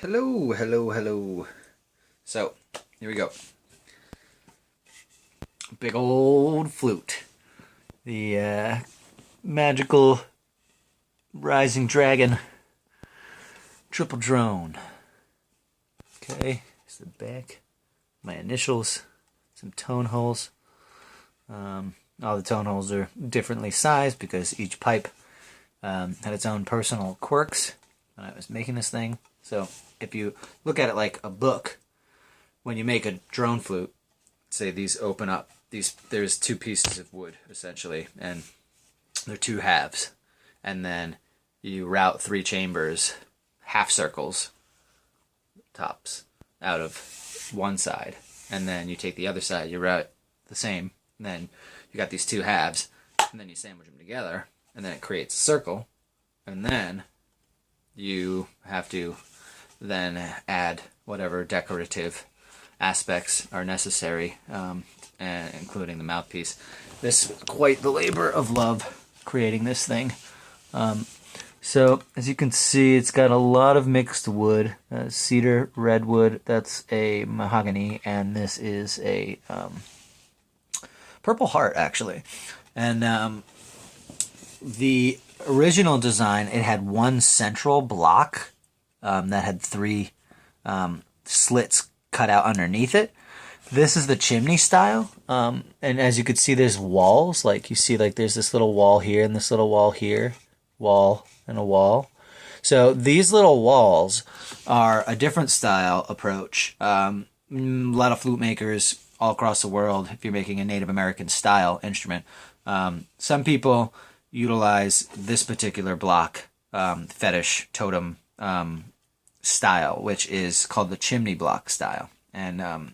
Hello, hello, hello. So, here we go. Big old flute. The magical rising dragon triple drone. Okay, here's the back. My initials, some tone holes. All the tone holes are differently sized because each pipe had its own personal quirks when I was making this thing. So if you look at it like a book, when you make a drone flute, say these open up. There's two pieces of wood essentially, and they're two halves, and then you route three chambers, half circles, tops, out of one side, and then you take the other side, you route the same, and then you got these two halves, and then you sandwich them together, and then it creates a circle, and then you have to then add whatever decorative aspects are necessary, including the mouthpiece. This is quite the labor of love creating this thing. So as you can see, it's got a lot of mixed wood, cedar, redwood, that's a mahogany, and this is a purple heart actually. And the original design, it had one central block that had three slits cut out underneath it. This is the chimney style, and as you can see, there's walls. Like you see, like there's this little wall here and this little wall here, wall and a wall. So these little walls are a different style approach. A lot of flute makers all across the world, if you're making a Native American style instrument, some people utilize this particular block fetish totem style, which is called the chimney block style, and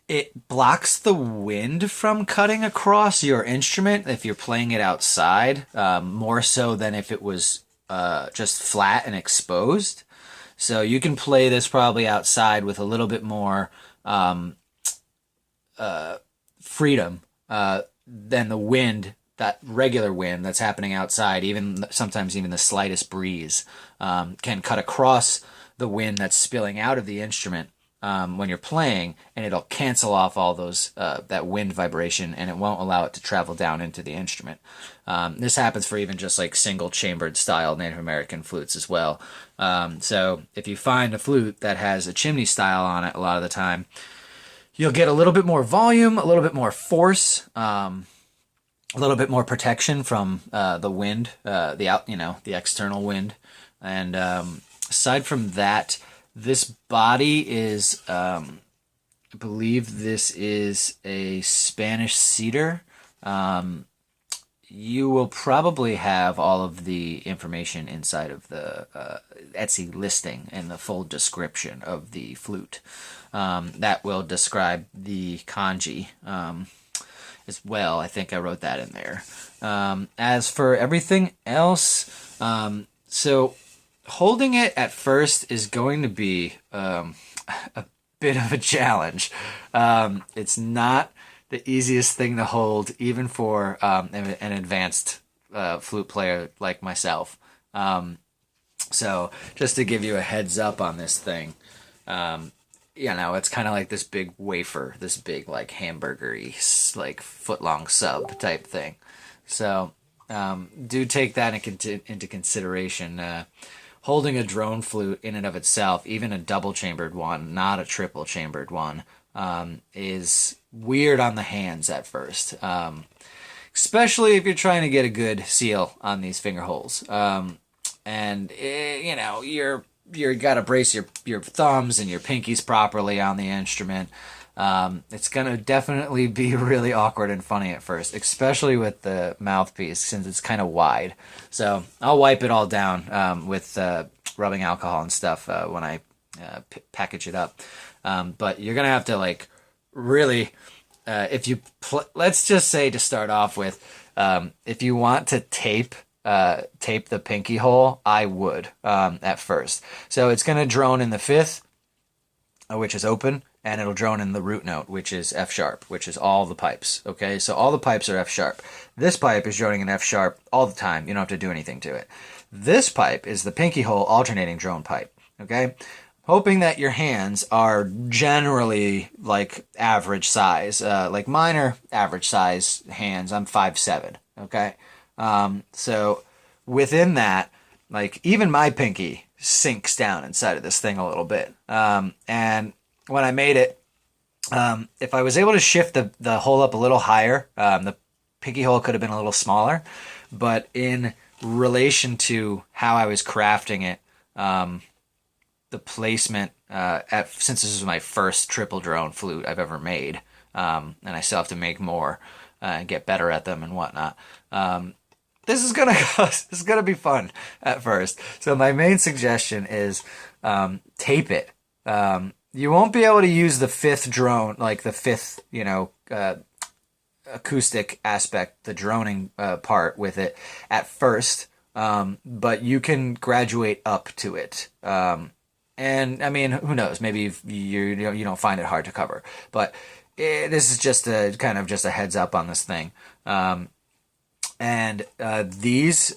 it blocks the wind from cutting across your instrument if you're playing it outside, more so than if it was just flat and exposed. So you can play this probably outside with a little bit more freedom than the wind, that regular wind that's happening outside. Even sometimes even the slightest breeze can cut across the wind that's spilling out of the instrument when you're playing, and it'll cancel off all those that wind vibration, and it won't allow it to travel down into the instrument. This happens for even just like single chambered style Native American flutes as well. So if you find a flute that has a chimney style on it, a lot of the time you'll get a little bit more volume, a little bit more force, a little bit more protection from the wind, the external wind. And aside from that, this body is, I believe this is a Spanish cedar. You will probably have all of the information inside of the Etsy listing and the full description of the flute. That will describe the kanji as well. I think I wrote that in there. As for everything else, so holding it at first is going to be a bit of a challenge. It's not the easiest thing to hold, even for an advanced flute player like myself. So just to give you a heads up on this thing, it's kind of like this big wafer, this big like hamburger-y, like foot-long sub type thing. So do take that into consideration. Holding a drone flute in and of itself, even a double-chambered one, not a triple-chambered one, is weird on the hands at first, especially if you're trying to get a good seal on these finger holes. You got to brace your thumbs and your pinkies properly on the instrument. It's going to definitely be really awkward and funny at first, especially with the mouthpiece since it's kind of wide. So I'll wipe it all down with rubbing alcohol and stuff when I package it up. But you're going to have to like really, let's just say to start off with, if you want to tape the pinky hole, I would at first. So it's going to drone in the fifth, which is open, and it'll drone in the root note, which is F sharp, which is all the pipes. Okay, so all the pipes are F sharp. This pipe is droning in F sharp all the time. You don't have to do anything to it. This pipe is the pinky hole alternating drone pipe. okay? Hoping that your hands are generally like average size. Like mine are average size hands. I'm 5'7", okay? So within that, like even my pinky sinks down inside of this thing a little bit. And when I made it, if I was able to shift the hole up a little higher, the pinky hole could have been a little smaller. But in relation to how I was crafting it, the placement, since this is my first triple drone flute I've ever made, and I still have to make more and get better at them and whatnot. This is gonna be fun at first. So my main suggestion is tape it. You won't be able to use the fifth drone, like the fifth, acoustic aspect, the droning part with it at first, but you can graduate up to it. And I mean, who knows? Maybe you don't find it hard to cover, but this is just a kind of just a heads up on this thing. And these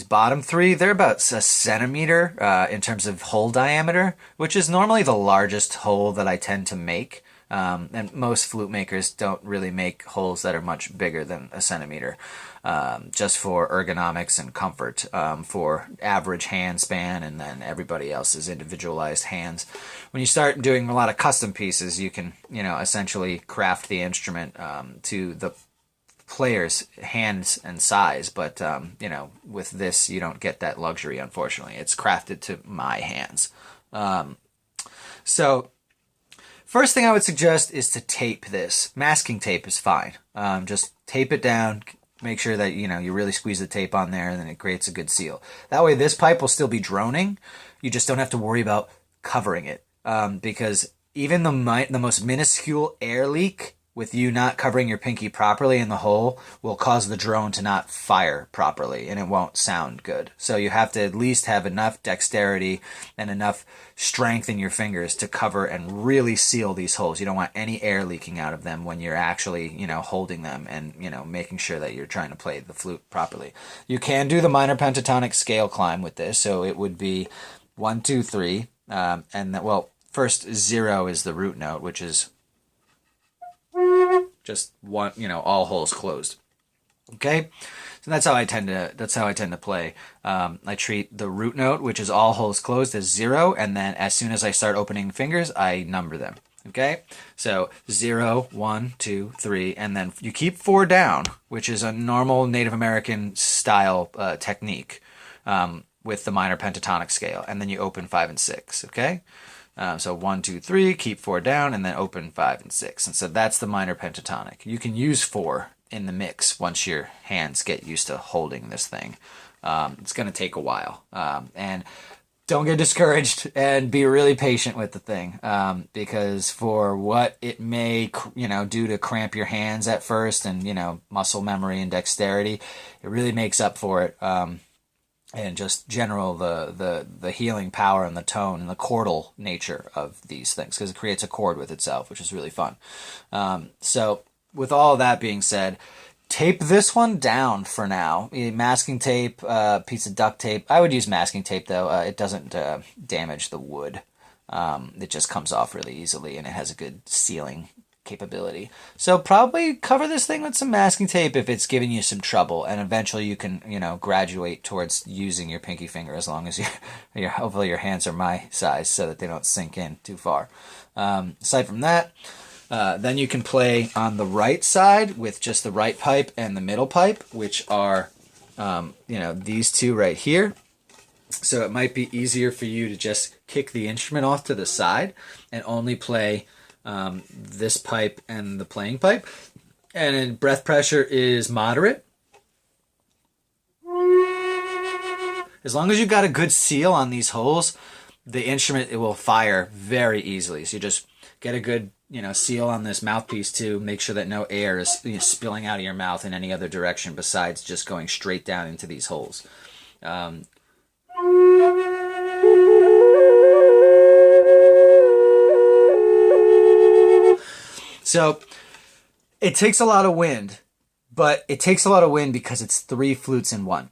bottom three, they're about a centimeter in terms of hole diameter, which is normally the largest hole that I tend to make. And most flute makers don't really make holes that are much bigger than a centimeter, just for ergonomics and comfort, for average hand span, and then everybody else's individualized hands. When you start doing a lot of custom pieces, you can, essentially craft the instrument to the player's hands and size, but with this you don't get that luxury, unfortunately. It's crafted to my hands. So first thing I would suggest is to tape this. Masking tape is fine. Just tape it down, make sure that you really squeeze the tape on there, and then it creates a good seal. That way this pipe will still be droning. You just don't have to worry about covering it, because even the most minuscule air leak with you not covering your pinky properly in the hole will cause the drone to not fire properly, and it won't sound good. So you have to at least have enough dexterity and enough strength in your fingers to cover and really seal these holes. You don't want any air leaking out of them when you're actually, holding them and, making sure that you're trying to play the flute properly. You can do the minor pentatonic scale climb with this, so it would be 1, 2, 3, and that, well, first 0 is the root note, which is just one, all holes closed. Okay, so that's how I tend to play. I treat the root note, which is all holes closed, as 0, and then as soon as I start opening fingers, I number them. Okay, so 0, 1, 2, 3, and then you keep 4 down, which is a normal Native American style technique with the minor pentatonic scale, and then you open 5 and 6. Okay. So 1, 2, 3, keep 4 down, and then open 5 and 6. And so that's the minor pentatonic. You can use 4 in the mix once your hands get used to holding this thing. It's going to take a while. And don't get discouraged, and be really patient with the thing, because for what it may, do to cramp your hands at first, and, muscle memory and dexterity, it really makes up for it. And just general the healing power and the tone and the chordal nature of these things, because it creates a chord with itself, which is really fun. So with all that being said, tape this one down for now. Masking tape, piece of duct tape. I would use masking tape though. It doesn't damage the wood. It just comes off really easily, and it has a good sealing capability. So probably cover this thing with some masking tape if it's giving you some trouble, and eventually you can, graduate towards using your pinky finger, as long as hopefully your hands are my size so that they don't sink in too far. Aside from that, then you can play on the right side with just the right pipe and the middle pipe, which are, these two right here. So it might be easier for you to just kick the instrument off to the side and only play this pipe and the playing pipe, and then breath pressure is moderate. As long as you've got a good seal on these holes, the instrument, it will fire very easily. So you just get a good seal on this mouthpiece too. Make sure that no air is spilling out of your mouth in any other direction besides just going straight down into these holes. So it takes a lot of wind, but it takes a lot of wind because it's 3 flutes in one.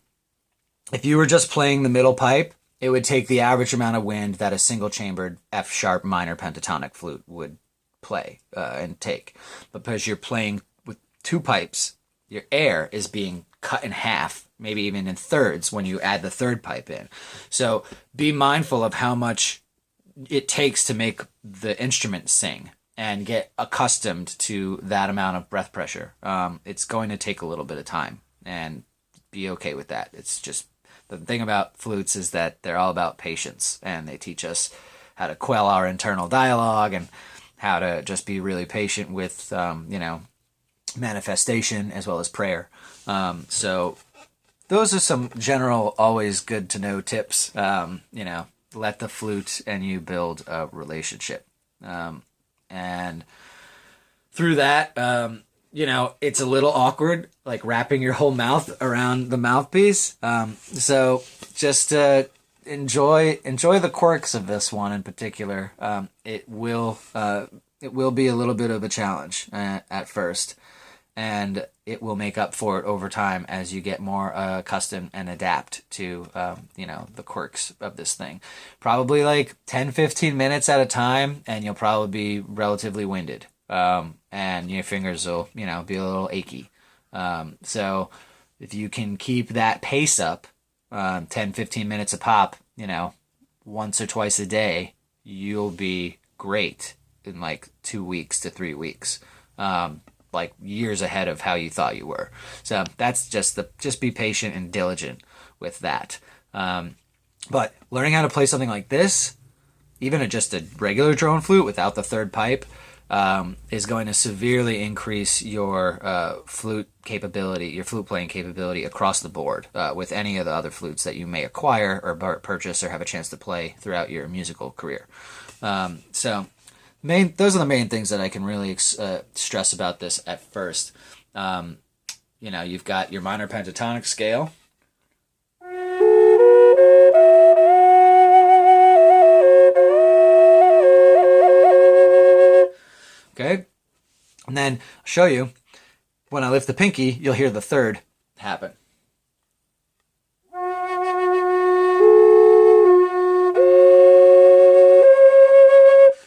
If you were just playing the middle pipe, it would take the average amount of wind that a single-chambered F sharp minor pentatonic flute would play and take. But because you're playing with two pipes, your air is being cut in half, maybe even in thirds when you add the third pipe in. So be mindful of how much it takes to make the instrument sing and get accustomed to that amount of breath pressure. It's going to take a little bit of time, and be okay with that. It's just, the thing about flutes is that they're all about patience, and they teach us how to quell our internal dialogue and how to just be really patient with, manifestation as well as prayer. So those are some general, always good to know tips. Let the flute and you build a relationship. And through that, it's a little awkward, like wrapping your whole mouth around the mouthpiece. So just enjoy the quirks of this one in particular. It will be a little bit of a challenge at first, and it will make up for it over time as you get more accustomed and adapt to the quirks of this thing. Probably like 10-15 minutes at a time, and you'll probably be relatively winded, and your fingers will be a little achy. So if you can keep that pace up, 10-15 minutes a pop, once or twice a day, you'll be great in like 2 weeks to 3 weeks. Like years ahead of how you thought you were. So that's just be patient and diligent with that. But learning how to play something like this, even just a regular drone flute without the third pipe, is going to severely increase your flute capability, your flute playing capability across the board with any of the other flutes that you may acquire or purchase or have a chance to play throughout your musical career. Those are the main things that I can really stress about this at first. You've got your minor pentatonic scale. Okay? And then I'll show you, when I lift the pinky, you'll hear the third happen.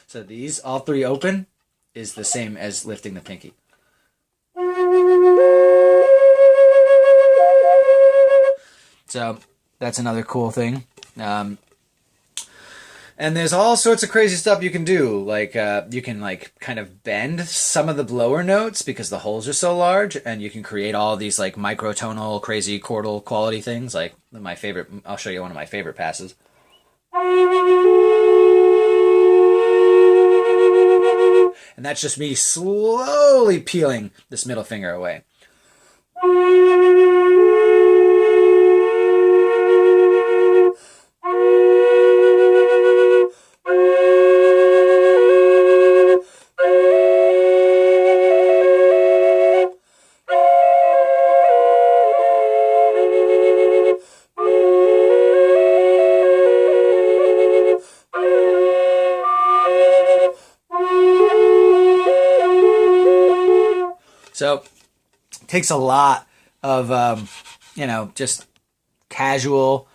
So these, all three open, is the same as lifting the pinky. So that's another cool thing. And there's all sorts of crazy stuff you can do. Like you can kind of bend some of the lower notes because the holes are so large, and you can create all these like microtonal, crazy chordal quality things. Like my favorite, I'll show you one of my favorite passes. And that's just me slowly peeling this middle finger away. So it takes a lot of, just casual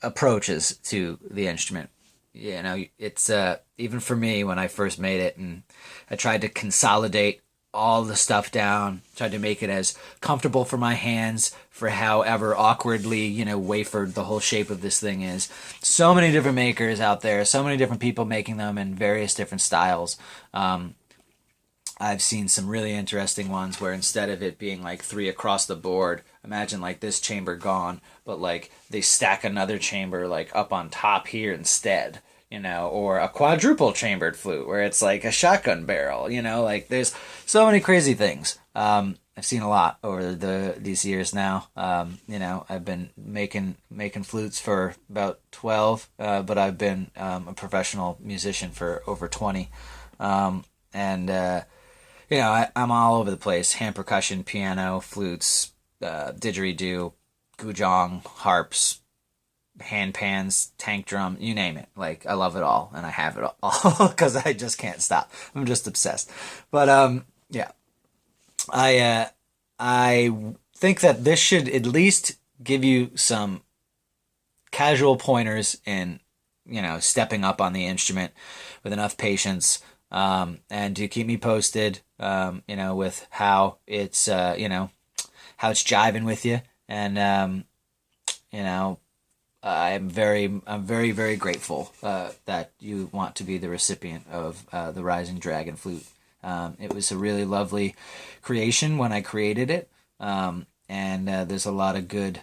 approaches to the instrument. It's even for me when I first made it, and I tried to consolidate all the stuff down, tried to make it as comfortable for my hands for however awkwardly, wafered the whole shape of this thing is. So many different makers out there, so many different people making them in various different styles. I've seen some really interesting ones where instead of it being like 3 across the board, imagine like this chamber gone, but like they stack another chamber like up on top here instead, or a quadruple chambered flute where it's like a shotgun barrel, like there's so many crazy things. I've seen a lot over these years now. I've been making flutes for about 12, but I've been a professional musician for over 20. I'm all over the place. Hand percussion, piano, flutes, didgeridoo, guzheng, harps, hand pans, tank drum, you name it. Like, I love it all, and I have it all because I just can't stop. I'm just obsessed. But I think that this should at least give you some casual pointers in, stepping up on the instrument with enough patience, and to keep me posted, with how it's, how it's jiving with you. And, you know, I'm very, very grateful that you want to be the recipient of the Rising Dragon flute. It was a really lovely creation when I created it, and there's a lot of good,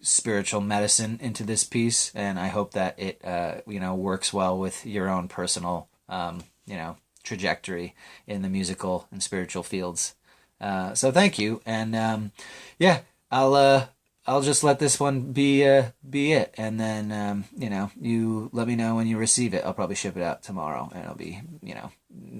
spiritual medicine into this piece, and I hope that it, works well with your own personal, trajectory in the musical and spiritual fields. So thank you, and yeah, I'll just let this one be it, and then you let me know when you receive it. I'll probably ship it out tomorrow, and it'll be in the